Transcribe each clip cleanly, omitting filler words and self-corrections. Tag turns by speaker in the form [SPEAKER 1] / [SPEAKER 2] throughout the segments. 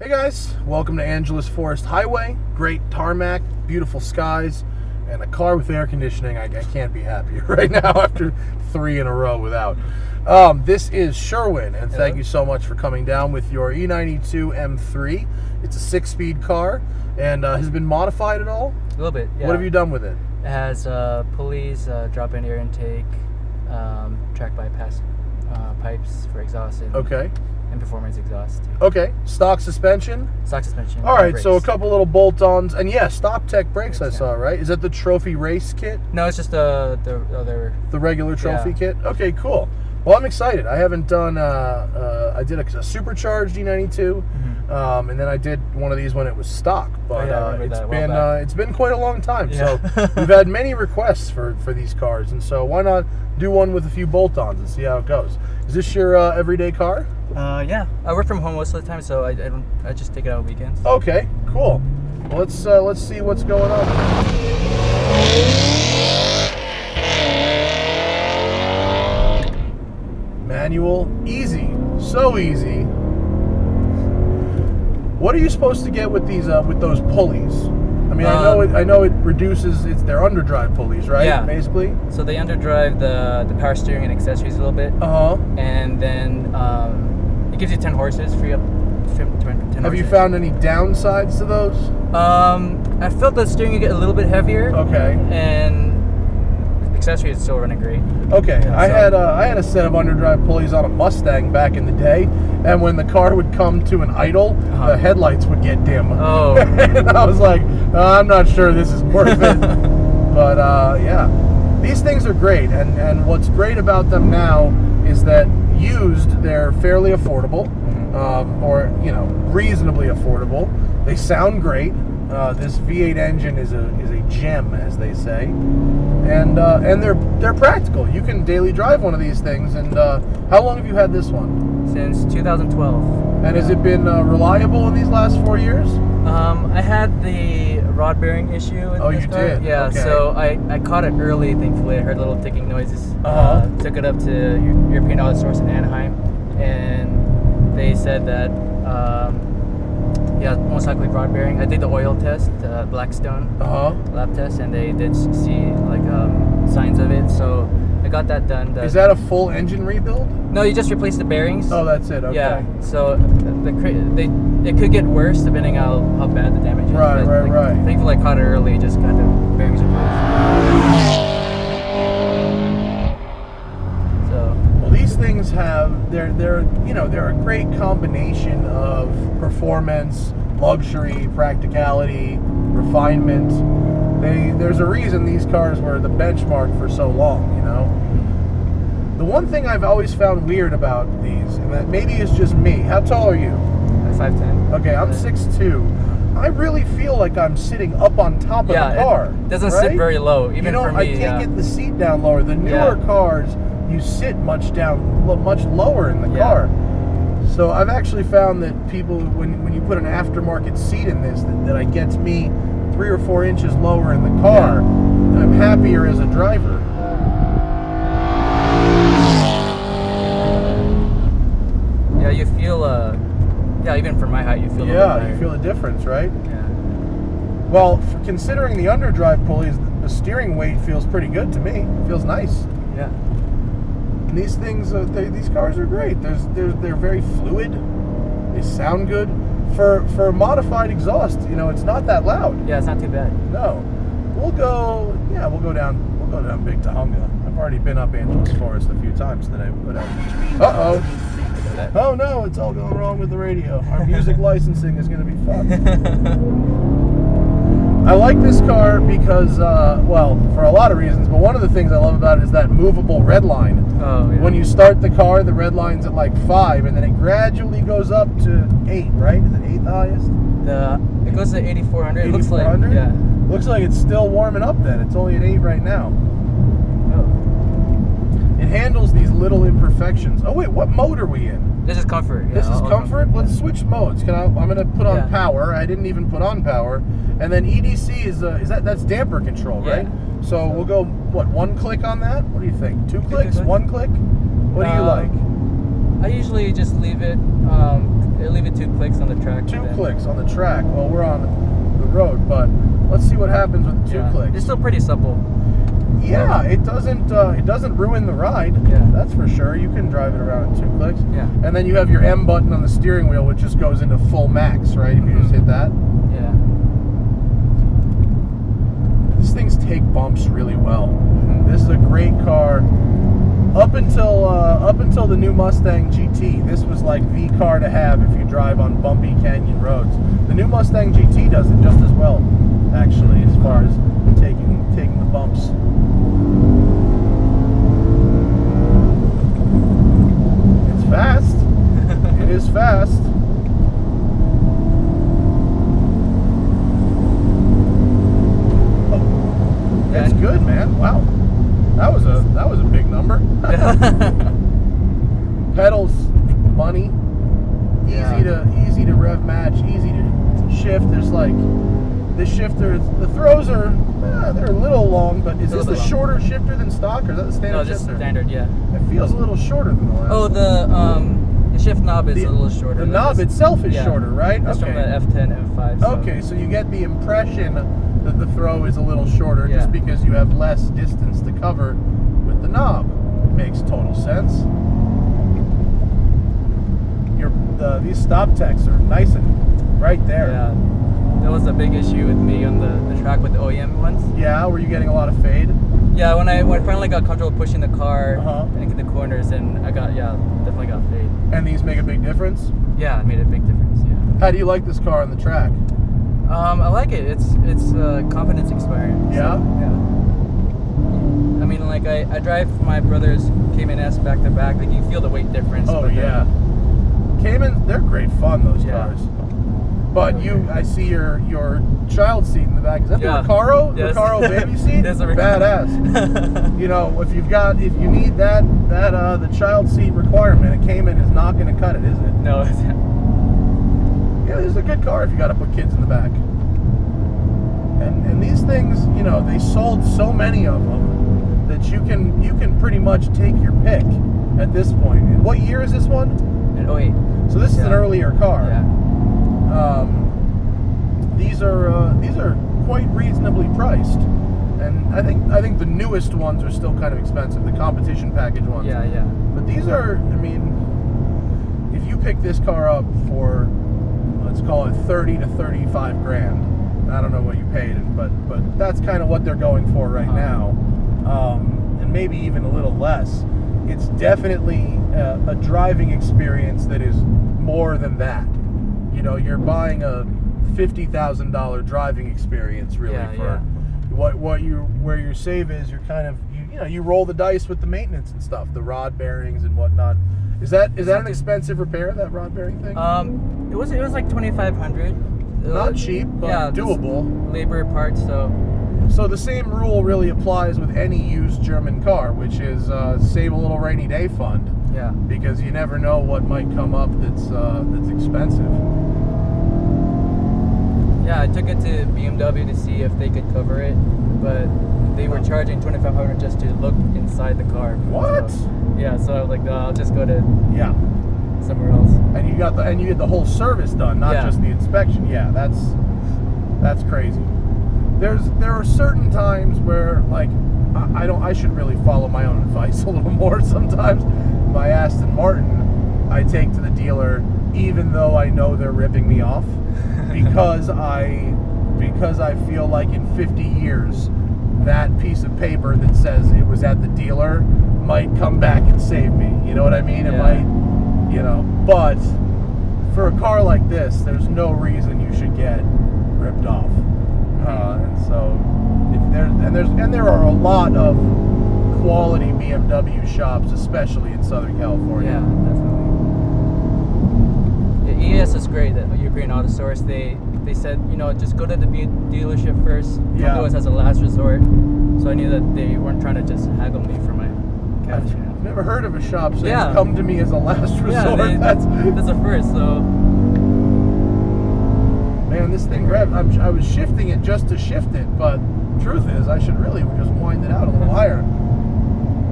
[SPEAKER 1] Hey guys, welcome to Angeles Forest Highway. Great tarmac, beautiful skies, and a car with air conditioning. I can't be happier right now after 3 in a row without. This is Sherwin, and thank you so much for coming down with your E92 M3. It's a 6-speed car, and has been modified at all?
[SPEAKER 2] A little bit, yeah.
[SPEAKER 1] What have you done with it?
[SPEAKER 2] It has pulleys, drop-in air intake, track bypass pipes for exhaust, and performance exhaust.
[SPEAKER 1] Okay, stock suspension?
[SPEAKER 2] Stock suspension.
[SPEAKER 1] All right,
[SPEAKER 2] brakes.
[SPEAKER 1] so a couple little bolt-ons, and yeah, StopTech brakes I saw, right? Is that the trophy race kit?
[SPEAKER 2] No, it's just the other...
[SPEAKER 1] The regular trophy kit? Okay, cool. Well, I'm excited. I haven't done, I did a supercharged E92, and then I did one of these when it was stock, but it's been quite a long time.
[SPEAKER 2] Yeah.
[SPEAKER 1] So we've had many requests for these cars, and so why not do one with a few bolt-ons and see how it goes. Is this your everyday car?
[SPEAKER 2] Yeah. I work from home most of the time, so I just take it out on weekends.
[SPEAKER 1] Okay, cool. Well, let's see what's going on. Manual, easy, so easy. What are you supposed to get with these with those pulleys? I mean, I know it reduces. It's their underdrive pulleys, right?
[SPEAKER 2] Yeah.
[SPEAKER 1] Basically.
[SPEAKER 2] So they underdrive the power steering and accessories a little bit. And then it gives you 10 horses, free up 10 horses.
[SPEAKER 1] Have you found any downsides to those?
[SPEAKER 2] I felt the steering would get a little bit heavier.
[SPEAKER 1] Okay.
[SPEAKER 2] And accessories is still running great.
[SPEAKER 1] Okay, yeah, I had a set of underdrive pulleys on a Mustang back in the day, and when the car would come to an idle, the headlights would get dim.
[SPEAKER 2] Oh.
[SPEAKER 1] And I was like, I'm not sure this is worth it. But yeah, these things are great, and what's great about them now is that used, they're fairly affordable, or reasonably affordable. They sound great. This V8 engine is a gem, as they say, and they're practical. You can daily drive one of these things. And how long have you had this one?
[SPEAKER 2] Since 2012.
[SPEAKER 1] And has it been reliable in these last 4 years?
[SPEAKER 2] I had the rod bearing issue with this car.
[SPEAKER 1] Did?
[SPEAKER 2] Yeah,
[SPEAKER 1] okay.
[SPEAKER 2] So I caught it early, thankfully. I heard little ticking noises. Took it up to European Auto Source in Anaheim, and they said that most likely rod bearing. I did the oil test, Blackstone lab test, and they did see signs of it. So I got that done.
[SPEAKER 1] Is that a full engine rebuild?
[SPEAKER 2] No, you just replace the bearings.
[SPEAKER 1] Oh, that's it. Okay.
[SPEAKER 2] Yeah. So it could get worse depending on how bad the damage is.
[SPEAKER 1] Right.
[SPEAKER 2] Thankfully, I caught it early. Just got the bearings replaced.
[SPEAKER 1] These things they're a great combination of performance, luxury, practicality, refinement. There's a reason these cars were the benchmark for so long, The one thing I've always found weird about these, and that maybe it's just me. How tall are you?
[SPEAKER 2] I'm 5'10".
[SPEAKER 1] Okay, I'm 6'2". I really feel like I'm sitting up on top of the car.
[SPEAKER 2] It doesn't sit very low, even for me.
[SPEAKER 1] I can't get the seat down lower. The newer cars, you sit much lower in the car. So I've actually found that people, when you put an aftermarket seat in this, that it gets me 3 or 4 inches lower in the car, I'm happier as a driver.
[SPEAKER 2] Yeah, you feel, even for my height, you feel
[SPEAKER 1] you feel the difference, right?
[SPEAKER 2] Yeah.
[SPEAKER 1] Well, considering the underdrive pulleys, the steering weight feels pretty good to me. It feels nice.
[SPEAKER 2] Yeah.
[SPEAKER 1] And these things, these cars are great. They're very fluid. They sound good. For modified exhaust, it's not that loud.
[SPEAKER 2] Yeah, it's not too bad.
[SPEAKER 1] No. We'll go down Big Tahunga. I've already been up Angeles Forest a few times today. Oh no, it's all going wrong with the radio. Our music licensing is going to be fucked. I like this car because, for a lot of reasons, but one of the things I love about it is that movable red line.
[SPEAKER 2] Oh, yeah.
[SPEAKER 1] When you start the car, the red line's at like 5, and then it gradually goes up to 8, right? Is it 8 the highest?
[SPEAKER 2] It goes to 8,400.
[SPEAKER 1] 8,400?
[SPEAKER 2] Yeah.
[SPEAKER 1] Looks like it's still warming up then. It's only at 8 right now.
[SPEAKER 2] Oh.
[SPEAKER 1] It handles these little imperfections. Oh wait, what mode are we in?
[SPEAKER 2] This is comfort. Yeah,
[SPEAKER 1] this is comfort? Let's switch modes. I'm going to put on power. I didn't even put on power. And then EDC that's damper control, right? So we'll go, 1 click on that? What do you think? 2 clicks? 1 click? What do you like?
[SPEAKER 2] I usually just leave it. it'll leave it 2 clicks on the track.
[SPEAKER 1] 2 clicks on the track. Well, we're on the road, but let's see what happens with the 2 clicks.
[SPEAKER 2] It's still pretty supple.
[SPEAKER 1] Yeah, it doesn't ruin the ride.
[SPEAKER 2] Yeah,
[SPEAKER 1] that's for sure. You can drive it around in 2 clicks.
[SPEAKER 2] Yeah.
[SPEAKER 1] And then you have your M button on the steering wheel, which just goes into full max, right? If you just hit that.
[SPEAKER 2] Yeah.
[SPEAKER 1] These things take bumps really well. This is a great car. Up until the new Mustang GT, this was like the car to have if you drive on bumpy canyon roads. The new Mustang GT does it just as well, actually, as far as taking the bumps. It's fast. It is fast. Oh, it's good, man. Wow. That was a big number. Pedals, money, easy to rev match, easy to shift. There's like the shifter. The throws are they're a little long, but is this the shorter shifter than stock, or is that the standard shifter?
[SPEAKER 2] No, just standard, yeah.
[SPEAKER 1] It feels a little shorter than the last.
[SPEAKER 2] Oh, the shift knob is a little shorter.
[SPEAKER 1] The knob itself is shorter, right?
[SPEAKER 2] That's from the F10, F5. So.
[SPEAKER 1] Okay, so you get the impression that the throw is a little shorter just
[SPEAKER 2] Yeah.
[SPEAKER 1] because you have less distance to cover with the knob. Makes total sense. These StopTechs are nice and right there.
[SPEAKER 2] Yeah, that was a big issue with me on the track with the OEM ones.
[SPEAKER 1] Yeah, were you getting a lot of fade?
[SPEAKER 2] Yeah, when I finally got comfortable pushing the car into the corners, and I definitely got fade.
[SPEAKER 1] And these make a big difference?
[SPEAKER 2] Yeah, it made a big difference, yeah.
[SPEAKER 1] How do you like this car on the track?
[SPEAKER 2] I like it. It's a confidence experience.
[SPEAKER 1] Yeah?
[SPEAKER 2] So, yeah. I mean, like, I drive my brother's Cayman S back to back. Like, you feel the weight difference.
[SPEAKER 1] Oh, yeah. Cayman, they're great fun, those cars. But I see your child seat in the back. Is that the Recaro?
[SPEAKER 2] Yes.
[SPEAKER 1] Recaro baby seat?
[SPEAKER 2] That's a Recaro.
[SPEAKER 1] Badass. You know, if you need the child seat requirement, a Cayman is not going to cut it, is it?
[SPEAKER 2] No, it's not.
[SPEAKER 1] Yeah, this is a good car if you got to put kids in the back. And these things, you know, they sold so many of them that you can pretty much take your pick at this point. And what year is this one?
[SPEAKER 2] An 08.
[SPEAKER 1] So this is an earlier car.
[SPEAKER 2] Yeah.
[SPEAKER 1] These are quite reasonably priced, and I think the newest ones are still kind of expensive. The competition package ones.
[SPEAKER 2] Yeah, yeah.
[SPEAKER 1] But these are, I mean, if you pick this car up for, let's call it 30 to 35 grand. I don't know what you paid, but that's kind of what they're going for right now, and maybe even a little less. It's definitely a driving experience that is more than that. You know, you're buying a $50,000 driving experience, really, for where your save is. You're kind of you roll the dice with the maintenance and stuff, the rod bearings and whatnot. Is that an expensive repair, that rod bearing thing?
[SPEAKER 2] It was like $2,500.
[SPEAKER 1] Not cheap, but doable.
[SPEAKER 2] Labor parts,
[SPEAKER 1] So the same rule really applies with any used German car, which is save a little rainy day fund.
[SPEAKER 2] Yeah.
[SPEAKER 1] Because you never know what might come up that's expensive.
[SPEAKER 2] Yeah, I took it to BMW to see if they could cover it, but they were charging $2,500 just to look inside the car.
[SPEAKER 1] What?
[SPEAKER 2] So, yeah, so I was like, no, I'll just go to somewhere else.
[SPEAKER 1] And you get the whole service done, not just the inspection. Yeah, that's crazy. There are certain times where, like, I should really follow my own advice a little more sometimes. My Aston Martin, I take to the dealer even though I know they're ripping me off, because I feel like in 50 years that piece of paper that says it was at the dealer might come back and save me. You know what I mean? It might, but for a car like this, there's no reason you should get ripped off. And so, there are a lot of quality BMW shops, especially in Southern California.
[SPEAKER 2] Yeah, definitely. Yeah, ES is great. That European Auto Source, they said, just go to the dealership first. Don't do it as a last resort. So I knew that they weren't trying to just haggle me for my cash.
[SPEAKER 1] I've never heard of a shop saying come to me as a last resort. That's
[SPEAKER 2] a first. So.
[SPEAKER 1] Man, this thing revved. I was shifting it just to shift it, but truth is, I should really just wind it out a little higher.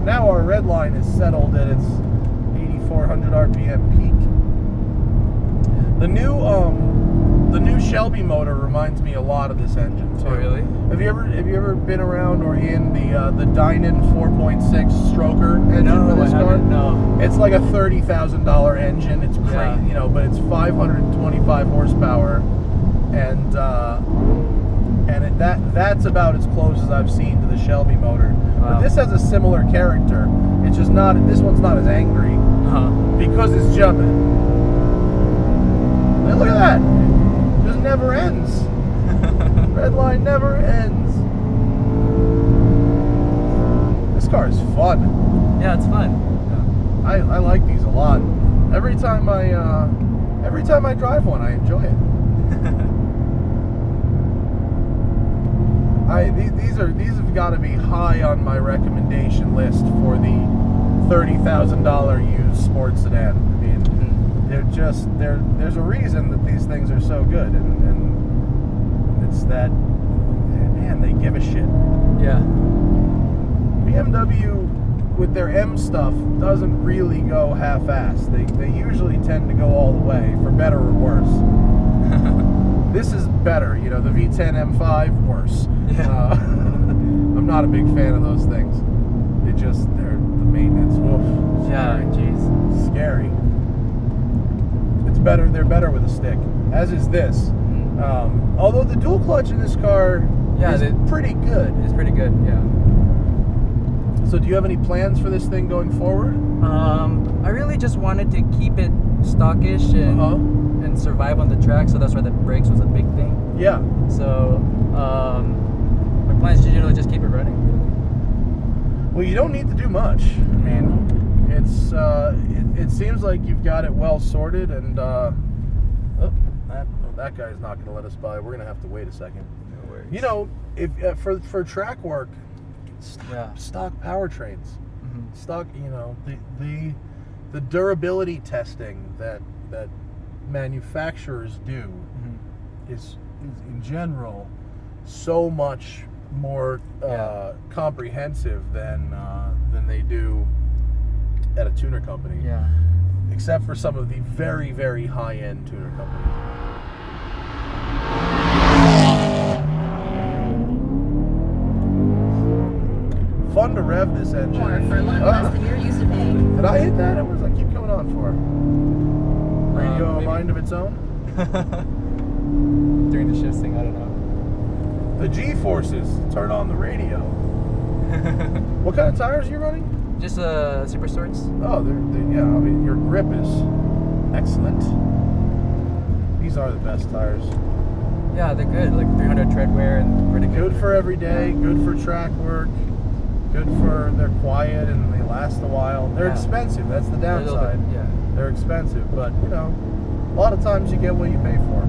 [SPEAKER 1] Now our red line is settled at its 8,400 RPM peak. The new Shelby motor reminds me a lot of this engine too.
[SPEAKER 2] Oh, really?
[SPEAKER 1] Have you ever been around or in the Dynon 4.6 stroker engine for this car?
[SPEAKER 2] Haven't, no.
[SPEAKER 1] It's like a $30,000 engine. It's crazy,
[SPEAKER 2] Yeah.
[SPEAKER 1] you know, but it's 525 horsepower, and that's about as close as I've seen to the Shelby motor.
[SPEAKER 2] Wow.
[SPEAKER 1] But this has a similar character. It's just not. This one's not as angry because it's jumping. Look at that! Just never ends. Red line never ends. This car is fun.
[SPEAKER 2] Yeah, it's fun. Yeah.
[SPEAKER 1] I like these a lot. Every time I drive one, I enjoy it. These have got to be high on my recommendation list for the $30,000 used sports sedan. I mean, there's a reason that these things are so good, and it's that, man, they give a shit.
[SPEAKER 2] Yeah.
[SPEAKER 1] BMW with their M stuff doesn't really go half-assed. They usually tend to go all the way, for better or worse. This is better, you know, the V10 M5, worse.
[SPEAKER 2] Yeah.
[SPEAKER 1] I'm not a big fan of those things. They're the maintenance. Oof,
[SPEAKER 2] Yeah, jeez.
[SPEAKER 1] scary. It's better. They're better with a stick, as is this. Although the dual clutch in this car is pretty good.
[SPEAKER 2] It's pretty good, yeah.
[SPEAKER 1] So, do you have any plans for this thing going forward?
[SPEAKER 2] I really just wanted to keep it stockish and survive on the track, so that's why the brakes was a big thing.
[SPEAKER 1] Yeah.
[SPEAKER 2] So, my plan is to just keep it running.
[SPEAKER 1] Well, you don't need to do much. I mean, it's it seems like you've got it well sorted, and that guy's not going to let us by. We're going to have to wait a second.
[SPEAKER 2] No worries.
[SPEAKER 1] You know, if for track work, stock powertrains, stock. You know, the durability testing that manufacturers do is in general so much more comprehensive than they do at a tuner company.
[SPEAKER 2] Yeah.
[SPEAKER 1] Except for some of the very, very high-end tuner companies. Fun to rev this engine.
[SPEAKER 3] For a lot less than you're used to paying.
[SPEAKER 1] Did I hit that? What does that keep coming on for? Radio a mind of its own?
[SPEAKER 2] During the shifts thing, I don't know.
[SPEAKER 1] The G-forces. Turn on the radio. What kind of tires are you running?
[SPEAKER 2] Just Super Sorts.
[SPEAKER 1] Oh, yeah. I mean, your grip is excellent. These are the best tires.
[SPEAKER 2] Yeah, they're good. Like 300 tread wear and pretty good.
[SPEAKER 1] Good for every day. Good for track work. Good for they're quiet and they last a while. They're expensive. That's the downside. They're expensive, but you know, a lot of times you get what you pay for.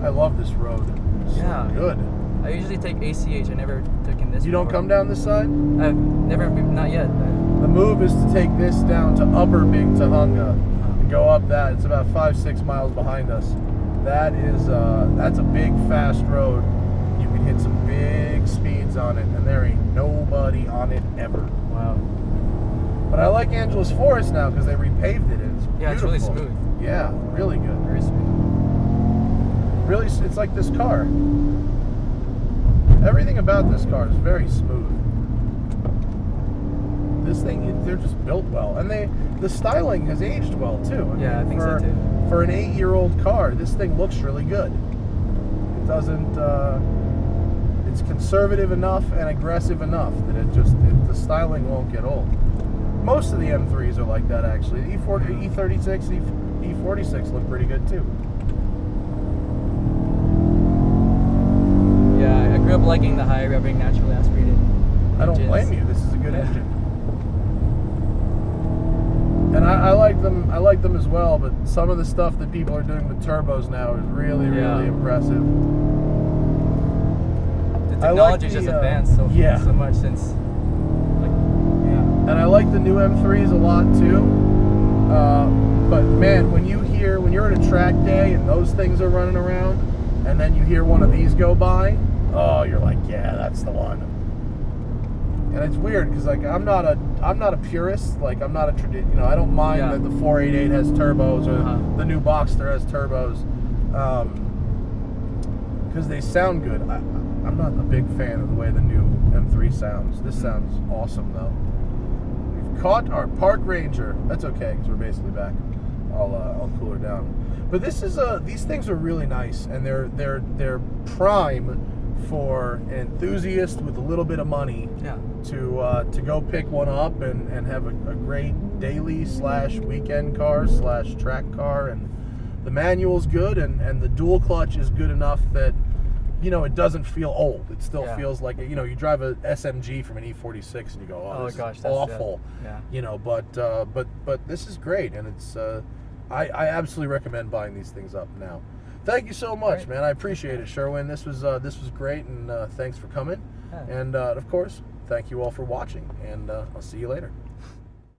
[SPEAKER 1] I love this road. It's so good.
[SPEAKER 2] I usually take ACH. I never took in this.
[SPEAKER 1] You don't come down this side?
[SPEAKER 2] I've never been, not yet.
[SPEAKER 1] The move is to take this down to Upper Big Tahunga and go up that. It's about 5-6 miles behind us. That's a big fast road. You can hit some big speeds on it, and there ain't nobody on it ever.
[SPEAKER 2] Wow.
[SPEAKER 1] But I like Angeles Forest now because they repaved it. It's beautiful.
[SPEAKER 2] It's really smooth.
[SPEAKER 1] Yeah, really good.
[SPEAKER 2] Very smooth.
[SPEAKER 1] Really, it's like this car. Everything about this car is very smooth. This thing, they're just built well, and the styling has aged well too.
[SPEAKER 2] I think so too.
[SPEAKER 1] For an 8-year-old car, this thing looks really good. It doesn't. It's conservative enough and aggressive enough that the styling won't get old. Most of the M3s are like that, actually. The E36, E46 look pretty good too.
[SPEAKER 2] Yeah, I grew up liking the high revving naturally aspirated engines.
[SPEAKER 1] I don't blame you. This is a good engine. And I like them. I like them as well. But some of the stuff that people are doing with turbos now is really, really impressive.
[SPEAKER 2] The technology's just advanced so much since.
[SPEAKER 1] And I like the new M3s a lot too. But man, when you're at a track day and those things are running around, and then you hear one of these go by, oh, you're like, yeah, that's the one. And it's weird because like I'm not a purist. Like I'm not a I don't mind that the 488 has turbos or the new Boxster has turbos, because they sound good. I'm not a big fan of the way the new M3 sounds. This sounds awesome though. We've caught our park ranger. That's okay because we're basically back. I'll cool her down. But this is these things are really nice, and they're prime for an enthusiast with a little bit of money to go pick one up and have a great daily / weekend car / track car. And the manual's good, and the dual clutch is good enough that it doesn't feel old. It still feels like you drive a SMG from an E46 and you go, oh this gosh, is awful. But this is great, and it's I absolutely recommend buying these things up now. Thank you so much, man. I appreciate it, Sherwin. This was great, and thanks for coming. And of course, thank you all for watching, and I'll see you later.